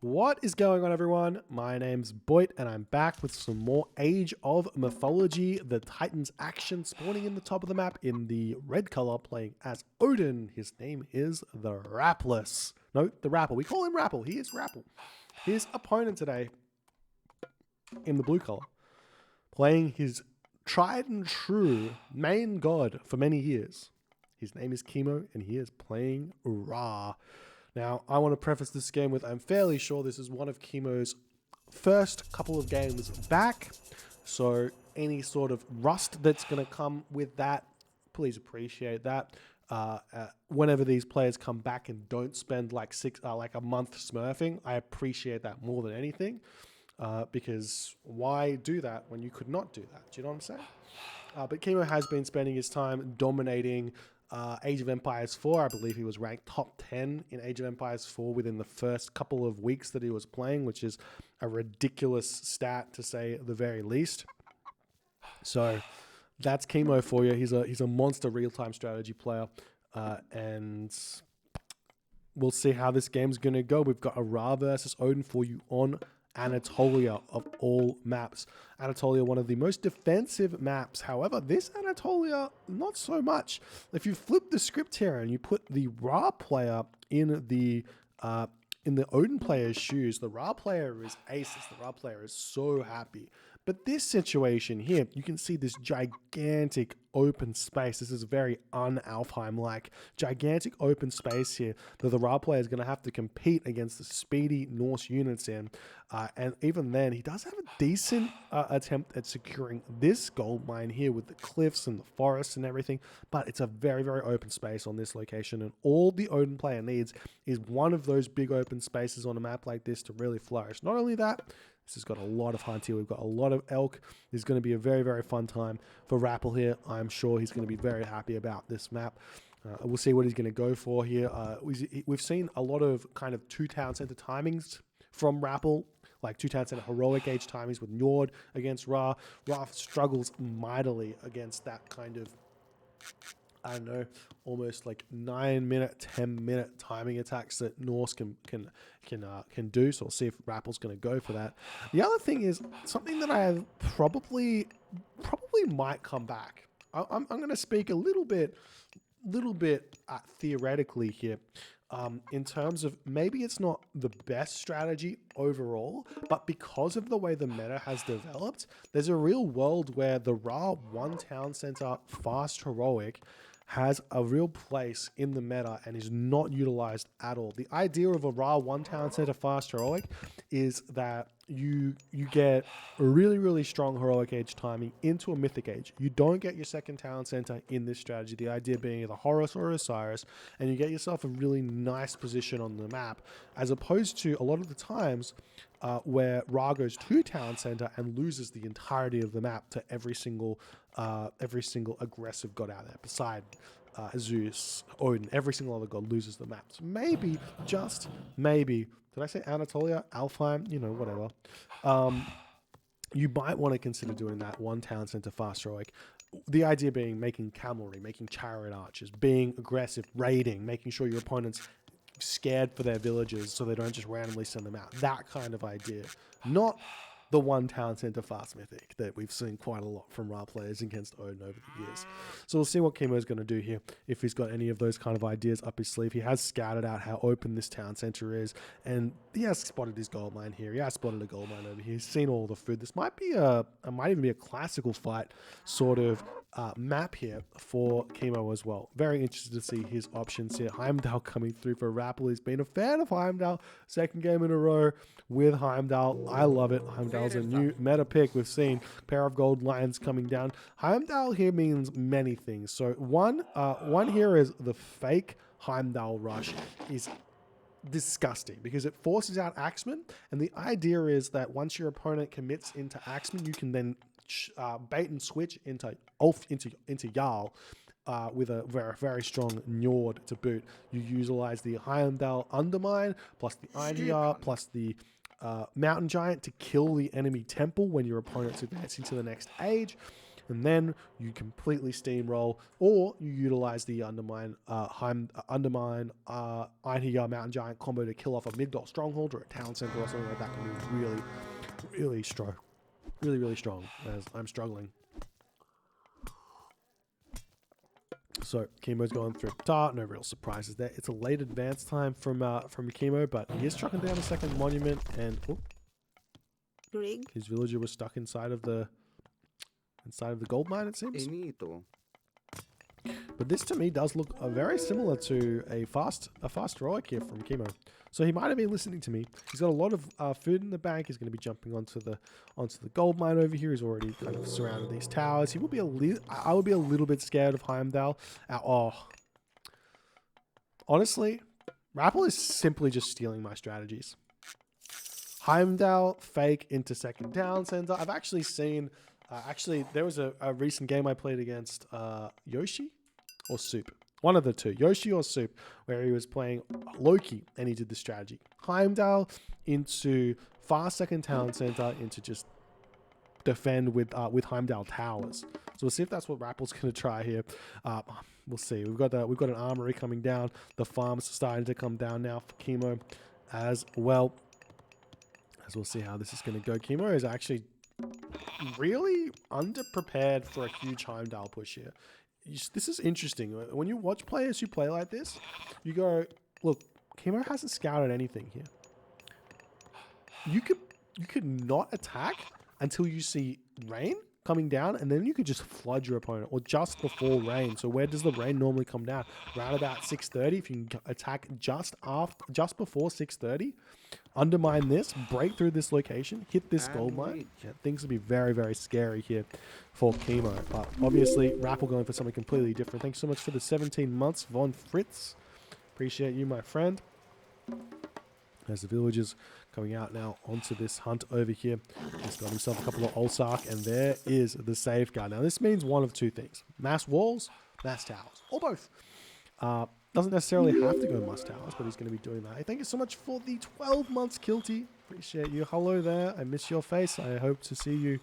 What is going on, everyone? My name's Boit, and I'm back with some more Age of Mythology. The Titans action spawning in the top of the map in the red color, playing as Odin. His name is the Rapless. No, the Rapl. We call him Rapl. He is Rapl. His opponent today in the blue color, playing his tried and true main god for many years. His name is Kimo, and he is playing Ra. Now, I want to preface this game with I'm fairly sure this is one of Kimo's first couple of games back. So any sort of rust that's going to come with that, please appreciate that. Whenever these players come back and don't spend like a month smurfing, I appreciate that more than anything. Because why do that when you could not do that? Do you know what I'm saying? But Kimo has been spending his time dominating Age of Empires 4. I believe he was ranked top 10 in Age of Empires 4 within the first couple of weeks that he was playing, which is a ridiculous stat to say the very least. So that's Kimo for you. He's a monster real-time strategy player, and we'll see how this game's going to go. We've got a Ra versus Odin for you on Anatolia of all maps. Anatolia, one of the most defensive maps. However, this Anatolia, not so much. If you flip the script here and you put the Ra player in the Odin player's shoes, the Ra player is aces. The Ra player is so happy. But this situation here, you can see this gigantic open space. This is very un-Alfheim-like. Gigantic open space here that the Ra player is going to have to compete against the speedy Norse units in. And even then, he does have a decent attempt at securing this gold mine here with the cliffs and the forests and everything. But it's a very, very open space on this location. And all the Odin player needs is one of those big open spaces on a map like this to really flourish. Not only that, this has got a lot of hunt here. We've got a lot of elk. This is going to be a very, very fun time for Rapl here. I'm sure he's going to be very happy about this map. We'll see what he's going to go for here. We've seen a lot of kind of two town center timings from Rapl, like two town center heroic age timings with Njord against Ra. Ra struggles mightily against that kind of, I don't know, almost like 9-minute, 10-minute timing attacks that Norse can do. So we'll see if Rapple's going to go for that. The other thing is something that I probably might come back. I'm going to speak a little bit theoretically here. In terms of maybe it's not the best strategy overall, but because of the way the meta has developed, there's a real world where the Ra one town center fast heroic has a real place in the meta and is not utilized at all. The idea of a Ra one town center fast heroic is that you get a really, really strong heroic age timing into a mythic age. You don't get your second town center in this strategy. The idea being either Horus or Osiris, and you get yourself a really nice position on the map, as opposed to a lot of the times where Ra goes to town center and loses the entirety of the map to every single aggressive god out there, beside Zeus, Odin. Every single other god loses the map. So maybe, just maybe, did I say Anatolia? Alfheim? You know, whatever. You might want to consider doing that one town center fast heroic. The idea being making cavalry, making chariot archers, being aggressive, raiding, making sure your opponent's scared for their villages so they don't just randomly send them out. That kind of idea. Not the one town center fast mythic that we've seen quite a lot from Ra players against Odin over the years. So we'll see what Kimo's going to do here, if he's got any of those kind of ideas up his sleeve. He has scouted out how open this town center is, and he has spotted his gold mine here. He has spotted a gold mine over here. He's seen all the food. This might be might even be a classical fight sort of map here for Kimo as well. Very interested to see his options here. Heimdal coming through for Rapl. He's been a fan of Heimdal. Second game in a row with Heimdal. I love it. Heimdal's a new meta pick. We've seen pair of gold lions coming down. Heimdal here means many things. So one here is the fake Heimdal rush is disgusting because it forces out Axeman, and the idea is that once your opponent commits into Axeman, you can then bait and switch into Jarl with a very, very strong Njord to boot. You utilize the Heimdal Undermine plus the IDR plus the Mountain Giant to kill the enemy temple when your opponent's advancing to the next age. and then you completely steamroll, or you utilize the undermine Einherjar Mountain Giant combo to kill off a Migdol Stronghold or a Town Center or something like that. Can be really, really strong. Really, really strong, as I'm struggling. So Kimo's going through Dart, no real surprises there. It's a late advance time from Kimo, but he is trucking down a second monument, and his villager was stuck inside of the gold mine, it seems. But this to me does look very similar to a fast heroic here from Kimo. So he might have been listening to me. He's got a lot of food in the bank. He's going to be jumping onto the gold mine over here. He's already kind of surrounded these towers. He will be I would be a little bit scared of Heimdal. Honestly, Rapl is simply just stealing my strategies. Heimdal fake into second town center. I've actually seen. There was a recent game I played against Yoshi or Soup. One of the two, Yoshi or Soup, where he was playing Loki and he did the strategy. Heimdal into far second town center into just defend with Heimdal towers. So we'll see if that's what Rapl's going to try here. We'll see. We've got an armory coming down. The farms are starting to come down now for Kimo as well. As we'll see how this is going to go. Kimo is actually really underprepared for a huge Heimdal push here. This is interesting. When you watch players who play like this, you go, look, Kimo hasn't scouted anything here. You could not attack until you see rain coming down, and then you could just flood your opponent, or just before rain. So where does the rain normally come down? Around about 6:30. If you can attack just before 6:30, undermine this, break through this location, hit this gold mine. Yeah, things will be very, very scary here for Kimo. But obviously, Rapl going for something completely different. Thanks so much for the 17 months, Von Fritz. Appreciate you, my friend. As the villagers coming out now onto this hunt over here. He's got himself a couple of Ulsark, and there is the safeguard. Now, this means one of two things. Mass walls, mass towers, or both. Doesn't necessarily have to go mass towers, but he's going to be doing that. Hey, thank you so much for the 12 months, Kilty. Appreciate you. Hello there. I miss your face. I hope to see you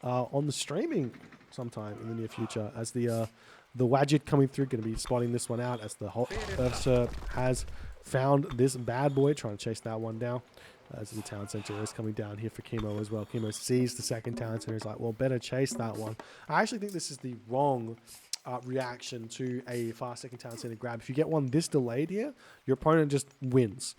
on the streaming sometime in the near future. As the Wadget coming through, going to be spotting this one out as the Ursa has found this bad boy, trying to chase that one down. As the town center is coming down here for Kimo as well. Kimo sees the second town center. He's like, well, better chase that one. I actually think this is the wrong reaction to a fast second town center grab. If you get one this delayed here, your opponent just wins.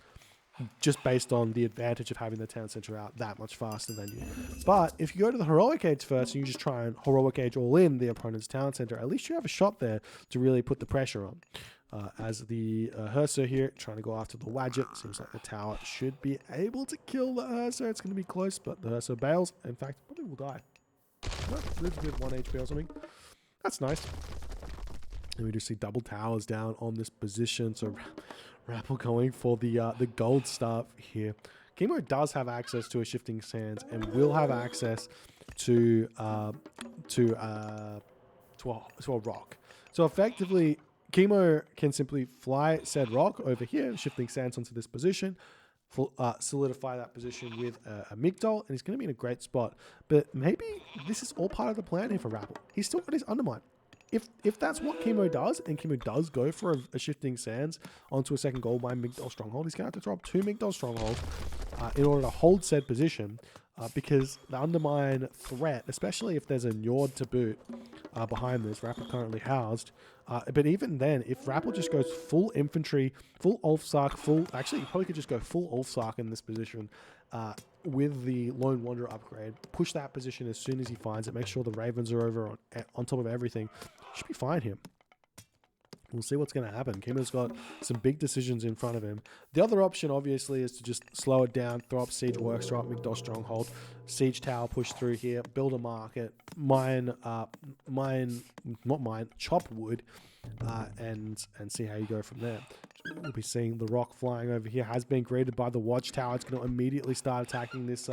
Just based on the advantage of having the town center out that much faster than you. But if you go to the heroic age first and you just try and heroic age all in the opponent's town center, at least you have a shot there to really put the pressure on. As the Ursa here trying to go after the Wadget. Seems like the tower should be able to kill the Ursa. It's going to be close, but the Ursa bails. In fact, probably will die. No, lives with 1 HP or something. That's nice. And we do see double towers down on this position. So Rapl going for the gold stuff here. Kimo does have access to a shifting sands and will have access to a rock. So effectively, Kimo can simply fly said rock over here, shifting sands onto this position, solidify that position with a Migdol, and he's going to be in a great spot. But maybe this is all part of the plan here for Rapl. He's still got his undermine. If that's what Kimo does, and Kimo does go for a shifting sands onto a second gold mine Migdol stronghold, he's going to have to drop 2 Migdol strongholds in order to hold said position, because the undermine threat, especially if there's a Njord to boot behind this, Rapl currently housed. But even then, if Rapl just goes full infantry, full Ulfsark, actually, he probably could just go full Ulfsark in this position with the Lone Wanderer upgrade, push that position as soon as he finds it, make sure the Ravens are over on top of everything. Should be fine here. We'll see what's going to happen. Kimo's got some big decisions in front of him. The other option, obviously, is to just slow it down, throw up Siege Works, throw up Migdol Stronghold, Siege Tower push through here, build a market, chop wood, and see how you go from there. We'll be seeing the rock flying over here. Has been greeted by the Watchtower. It's going to immediately start attacking this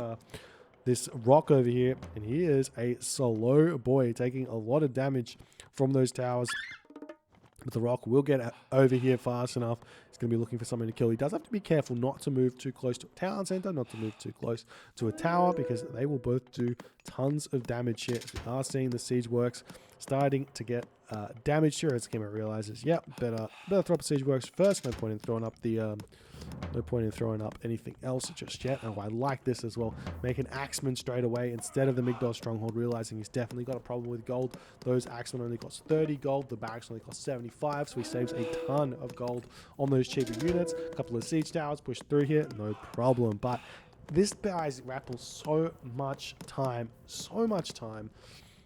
rock over here. And he is a slow boy, taking a lot of damage from those towers. But the Rock will get over here fast enough. He's going to be looking for something to kill. He does have to be careful not to move too close to a town center, not to move too close to a tower, because they will both do tons of damage here. As we are seeing the siege works starting to get damaged here, as Kimo realizes, yep, better throw up siege works first. No point in throwing up the no point in throwing up anything else just yet. And I like this as well. Make an Axeman straight away instead of the Migdol Stronghold, realizing he's definitely got a problem with gold. Those Axemen only cost 30 gold. The barracks only cost 75, so he saves a ton of gold on those cheaper units. A couple of siege towers push through here, no problem. But this buys Rapl so much time.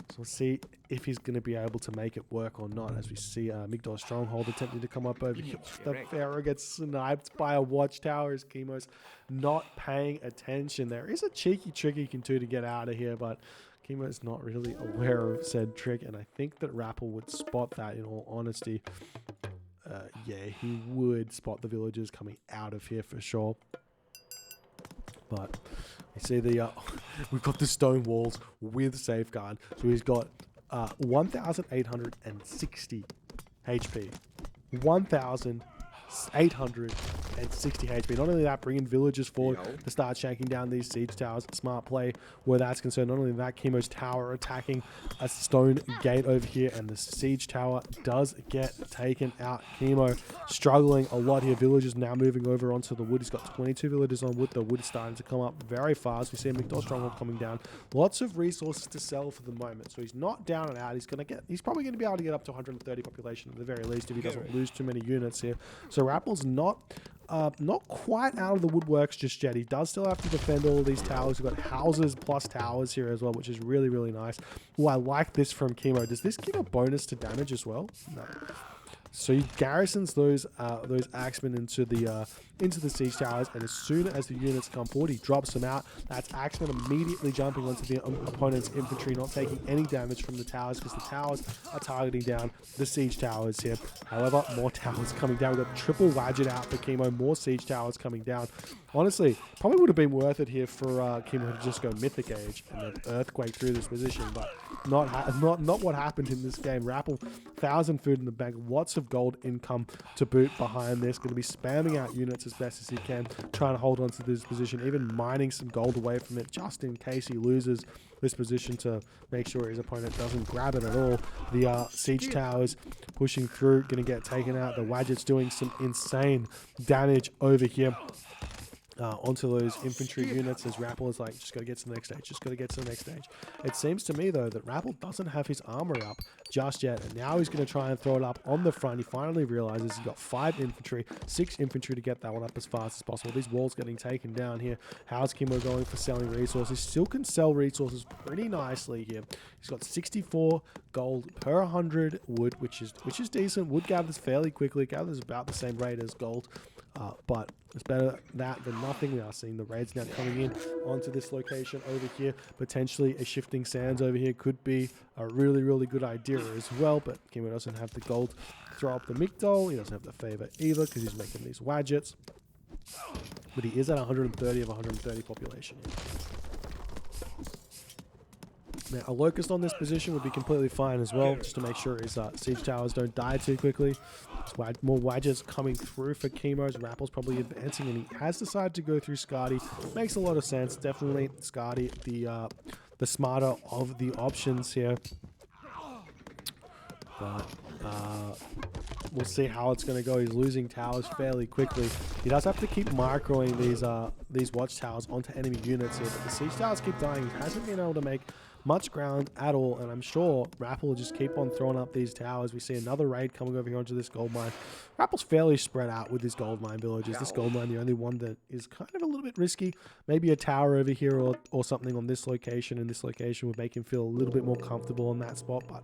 So we'll see if he's going to be able to make it work or not, as we see Migdol Stronghold attempting to come up over here. The Pharaoh gets sniped by a watchtower as Kimo's not paying attention. There is a cheeky trick he can do to get out of here, but Kimo is not really aware of said trick, and I think that Rapl would spot that, in all honesty. Yeah, he would spot the villagers coming out of here for sure. But you see the we've got the stone walls with safeguard, so he's got 1,860 HP, 1,860 HP. Not only that, bringing villagers forward to start shanking down these siege towers. Smart play where that's concerned. Not only that, Kimo's tower attacking a stone gate over here, and the siege tower does get taken out. Kimo struggling a lot here. Villagers now moving over onto the wood. He's got 22 villagers on wood. The wood is starting to come up very fast. We see a Migdol Stronghold coming down. Lots of resources to sell for the moment, so he's not down and out. He's probably going to be able to get up to 130 population at the very least if he doesn't lose too many units here. So Rapl's not quite out of the woodworks just yet. He does still have to defend all of these towers. We've got houses plus towers here as well, which is really, really nice. Oh, I like this from Kimo. Does this give a bonus to damage as well? No. So he garrisons those axemen into the siege towers, and as soon as the units come forward, he drops them out. That's axemen immediately jumping onto the opponent's infantry, not taking any damage from the towers, because the towers are targeting down the siege towers here. However, more towers coming down. We've got triple Wadget out for Kimo, more siege towers coming down. Honestly, probably would have been worth it here for Kimo to just go Mythic Age and then Earthquake through this position, but not what happened in this game. Rapl, 1,000 food in the bank, lots of gold income to boot behind this. Going to be spamming out units as best as he can, trying to hold on to this position, even mining some gold away from it just in case he loses this position to make sure his opponent doesn't grab it at all. The siege towers pushing through, going to get taken out. The Wadget's doing some insane damage over here. Onto those infantry units, as Rapl is like, just got to get to the next stage, just got to get to the next stage. It seems to me, though, that Rapl doesn't have his armor up just yet, and now he's going to try and throw it up on the front. He finally realizes he's got 5 infantry, 6 infantry to get that one up as fast as possible. These walls getting taken down here. How's Kimo going for selling resources? Still can sell resources pretty nicely here. He's got 64 gold per 100 wood, which is decent. Wood gathers fairly quickly, gathers about the same rate as gold. But it's better that than nothing. We are seeing the raids now coming in onto this location over here. Potentially a shifting sands over here could be a really, really good idea as well. But Kimo doesn't have the gold to throw up the Migdol. He doesn't have the favor either because he's making these Wadgets. But he is at 130 of 130 population here. Now, a Locust on this position would be completely fine as well, just to make sure his siege towers don't die too quickly. More Wadgets coming through for Kimo's. Rapl's probably advancing, and he has decided to go through Skadi. Makes a lot of sense. Definitely Skadi, the smarter of the options here. But we'll see how it's going to go. He's losing towers fairly quickly. He does have to keep microing these watchtowers onto enemy units here, but the siege towers keep dying. He hasn't been able to make much ground at all, and I'm sure Rapl will just keep on throwing up these towers. We see another raid coming over here onto this gold mine. Rapl's fairly spread out with his gold mine villages. This gold mine, the only one that is kind of a little bit risky. Maybe a tower over here or something on this location, and this location would make him feel a little bit more comfortable on that spot, but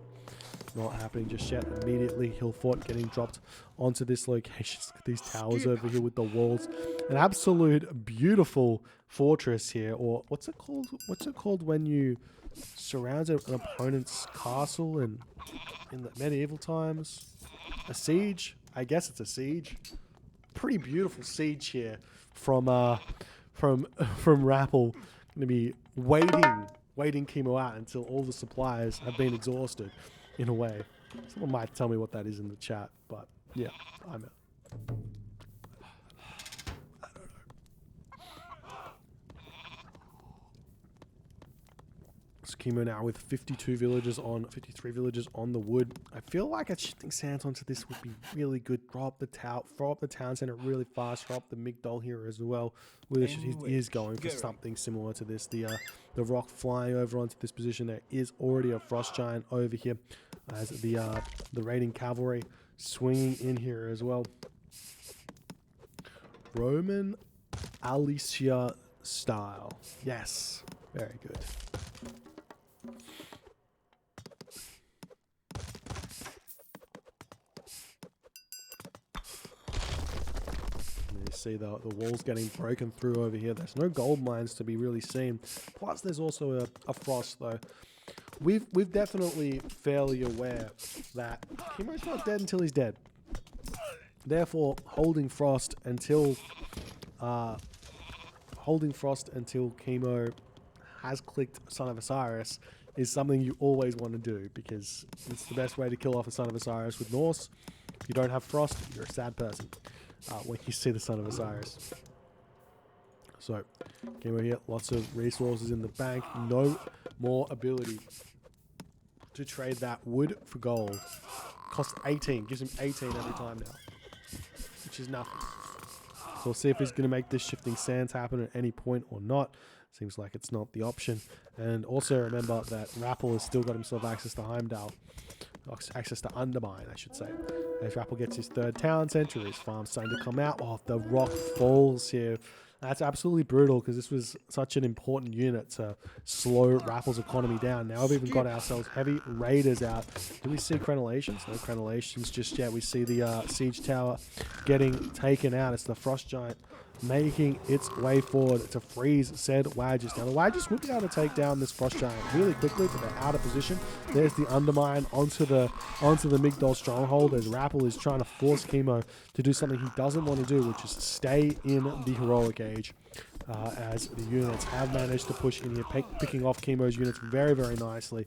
not happening just yet. Immediately, Hill Fort getting dropped onto this location. These towers over here with the walls. An absolute beautiful fortress here, or what's it called? What's it called when you surround an opponent's castle in the medieval times? A siege? I guess it's a siege. Pretty beautiful siege here from Rapl. Going to be waiting Kimo out until all the supplies have been exhausted, in a way. Someone might tell me what that is in the chat, but yeah, I'm out. Kimo now with 53 villagers on the wood. I feel like a shifting sands onto this would be really good. Throw up the town center really fast. Throw up the Heimdal here as well. He is going for something similar to this. The rock flying over onto this position. There is already a frost giant over here, as the raiding cavalry swinging in here as well. Roman Alicia style. Yes, very good. See the walls getting broken through over here. There's no gold mines to be really seen. Plus, there's also a frost though. We've definitely fairly aware that Kimo's not dead until he's dead. Therefore, holding frost until Kimo has clicked Son of Osiris is something you always want to do, because it's the best way to kill off a Son of Osiris with Norse. If you don't have frost, you're a sad person. When you see the Son of Osiris. So, Kimo here, lots of resources in the bank, no more ability to trade that wood for gold. Cost 18, gives him 18 every time now, which is nothing. So we'll see if he's going to make this shifting sands happen at any point or not. Seems like it's not the option. And also remember that Rapl has still got himself access to Heimdal. Access to Undermine, I should say. As Rapl gets his third town center, his farm's starting to come out. Oh, the rock falls here. That's absolutely brutal, because this was such an important unit to slow Rappl's economy down. Now we've even got ourselves heavy raiders out. Do we see crenellations? No crenellations just yet. We see the siege tower getting taken out. It's the frost giant making its way forward to freeze said Wadges. Now the Wadges would be able to take down this frost giant really quickly, but they're out of position. There's the undermine onto the Heimdal stronghold, as Rapl is trying to force Kimo to do something he doesn't want to do, which is stay in the heroic age. As the units have managed to push in here, picking off Kimo's units very, very nicely.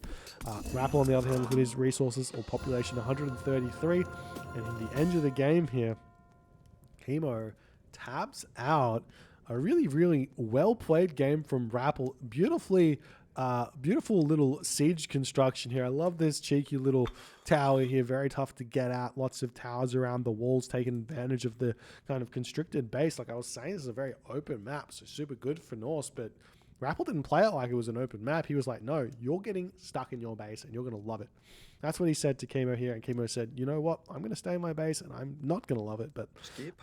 Rapl, on the other hand, look at his resources, or population 133, and in the end of the game here, Kimo taps out a really, really well played game from Rapl. Beautiful little siege construction here. I love this cheeky little tower here. Very tough to get at. Lots of towers around the walls, taking advantage of the kind of constricted base. Like I was saying, this is a very open map, so super good for Norse, but Rapl didn't play it like it was an open map. He was like, no, you're getting stuck in your base and you're going to love it. That's what he said to Kimo here, and Kimo said, you know what, I'm going to stay in my base and I'm not going to love it, but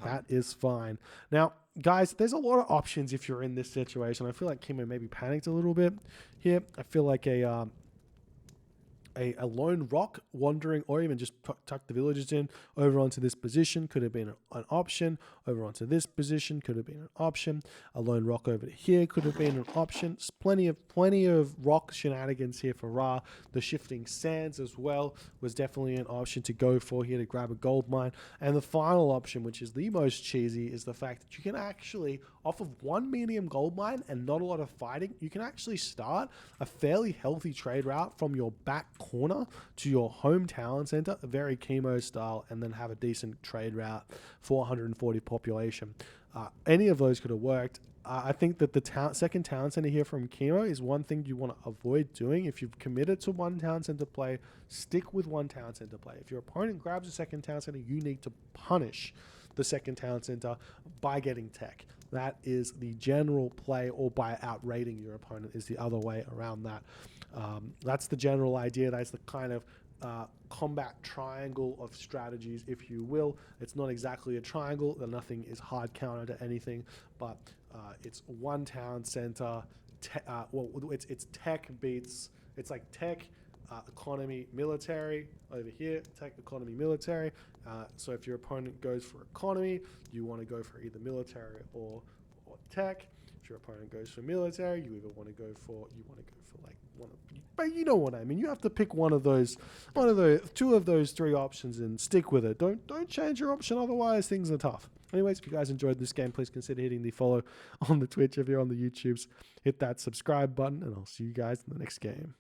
that is fine. Now, guys, there's a lot of options if you're in this situation. I feel like Kimo maybe panicked a little bit here. I feel like a lone rock wandering, or even just tuck the villagers in over onto this position could have been an option. Over onto this position could have been an option. A lone rock over here could have been an option. Plenty of rock shenanigans here for Ra. The shifting sands as well was definitely an option to go for here to grab a gold mine. And the final option, which is the most cheesy, is the fact that you can actually, off of one medium gold mine and not a lot of fighting, you can actually start a fairly healthy trade route from your back corner to your hometown center, a very Kimo style, and then have a decent trade route for 140 population. Any of those could have worked. I think that the second town center here from Kimo is one thing you want to avoid doing. If you've committed to one town center play, stick with one town center play. If your opponent grabs a second town center, you need to punish the second town center by getting tech. That is the general play, or by outrating your opponent is the other way around that. That's the general idea. That's the kind of combat triangle of strategies, if you will. It's not exactly a triangle. Nothing is hard counter to anything, but it's one town center. It's tech beats. It's like tech, economy, military over here. Tech, economy, military. So if your opponent goes for economy, you want to go for either military or tech. If your opponent goes for military, you either want to go for like one of, but you know what I mean. You have to pick two of those three options and stick with it. Don't change your option, otherwise things are tough. Anyways, if you guys enjoyed this game, please consider hitting the follow on the Twitch. If you're on the YouTubes, hit that subscribe button, and I'll see you guys in the next game.